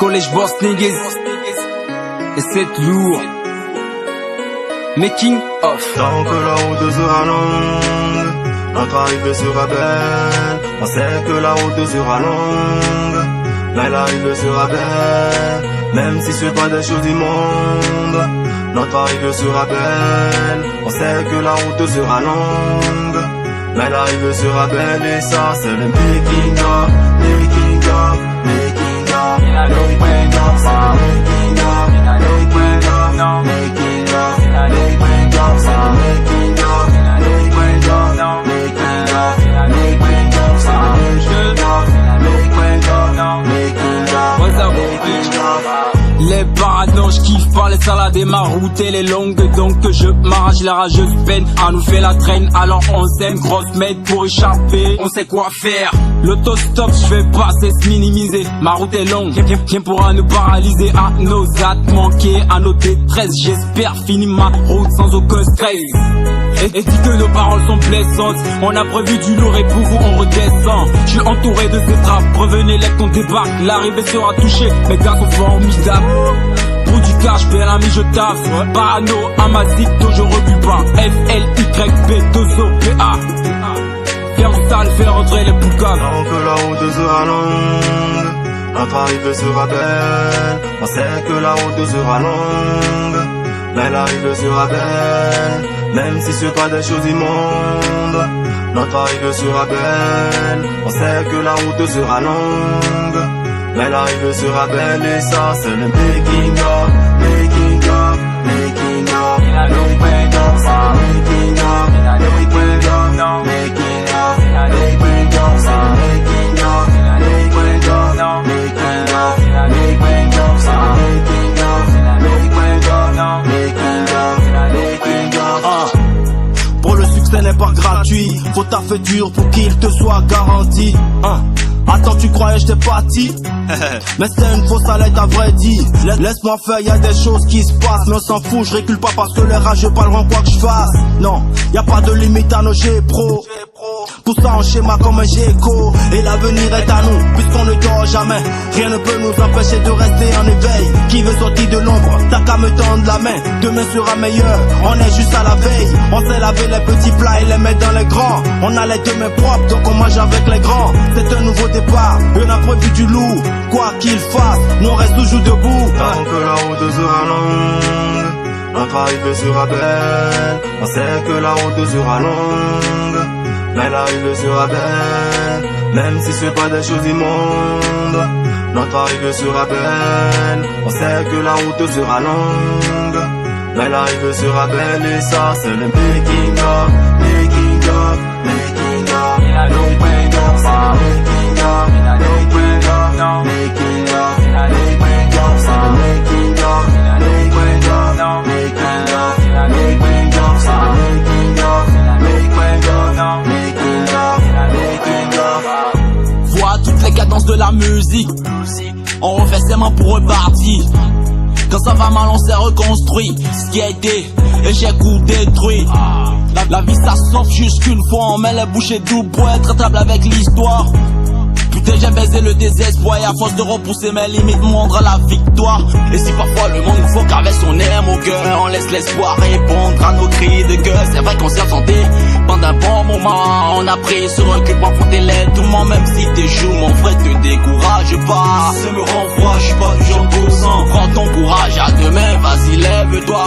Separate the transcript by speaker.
Speaker 1: collège boss niggas. Et c'est lourd. Making of.
Speaker 2: Tant que la route sera longue, notre arrivée sera belle. On sait que la route sera longue, mais l'arrivée sera belle. Même si c'est pas des choses immondes, notre arrivée sera belle. On sait que la route sera longue, mais l'arrivée sera belle. Et ça c'est le making of, making of, making of, making of, c'est le making of, making of, making of, making of, c'est le making of, making of, making of, making of, c'est le making of, making of, making of.
Speaker 1: Les paradoxes je kiffe pas les salades et ma route elle est longue, donc je m'arrache la rageuse peine à nous faire la traîne. Alors on s'aime, grosse mètre pour échapper, on sait quoi faire. L'autostop je fais pas, c'est se minimiser. Ma route est longue, rien pourra nous paralyser. À nos hâtes manquées, à nos détresses, j'espère finir ma route sans aucun stress. Et dit que nos paroles sont blessantes, on a prévu du lourd et pour vous on redescend. Je suis entouré de ces trappes, prevenez-les qu'on débarque. L'arrivée sera touchée, mes gars sont formidables. Pour du cash, bel ami je taffe. Parano, Amazic, je recule pas. FLYP, Dozo, PA. Faire sale, faire rentrer les poucaves.
Speaker 2: Tant que la route sera longue, notre arrivée sera belle. On sait que la route sera longue, mais l'arrivée sera belle. Même si c'est pas des choses immondes, notre arrivée sera belle. On sait que la route sera longue, mais l'arrivée sera belle. Et ça c'est le making of, making of, making of, making of, c'est le making of, making of, making of, making of, c'est le making of, making of, making of, making of, c'est le making of, making of, making of, making of.
Speaker 3: Pour le succès n'est pas gratuit, faut taffer dur pour qu'il te soit garanti. Attends, tu croyais j'étais parti? Mais c'était une fausse alerte à vrai dit. Laisse-moi faire, y'a des choses qui se passent. Mais on s'en fout, je recule pas parce que les rageux parleront quoi que je fasse. Non, y'a pas de limite à nos G-Pro. Pour ça on schéma comme un G-Co. Et l'avenir est à nous, puisqu'on ne dort jamais. Rien ne peut nous empêcher de rester en éveil. Qui veut sortir de l'ombre, t'as qu'à me tendre la main. Demain sera meilleur, on est juste à la veille. On sait laver les petits plats et les mettre dans les grands. On a les deux mains propres, donc on mange avec les grands. C'est un nouveau départ, on a prévu du lourd. Quoi qu'il fasse, nous on reste toujours debout.
Speaker 2: Tant que la route sera longue, notre arrivée sera belle. On sait que la route sera longue, mais l'arrivée sera belle. Même si c'est pas des choses immondes, notre arrivée sera belle. On sait que la route sera longue, mais l'arrivée sera belle. Et ça c'est le making of, making of, making of, making of, c'est le making of, making of, making of, making of, c'est le making of, making of, making of, making of, c'est le making of, making of, making of, making of.
Speaker 3: Vois toutes les cadences de la musique, on refait ses mains pour repartir. Quand ça va mal on s'est reconstruit. Ce qui a été échec ou détruit. La vie ça s'offre juste qu'une fois. On met les bouchées doubles pour être traitable avec l'histoire. Putain j'ai baisé le désespoir et à force de repousser mes limites moindre la victoire. Et si parfois le monde nous faut qu'avec son aime au cœur, on laisse l'espoir répondre à nos cris de gueule. C'est vrai qu'on s'y attendait pendant un bon moment. On a pris ce recul pour affronter l'étouffement. Même si t'échoues mon frère te décourage pas. Ça me renvoie, je suis pas toujours posant. Prends ton courage à demain, vas-y lève-toi.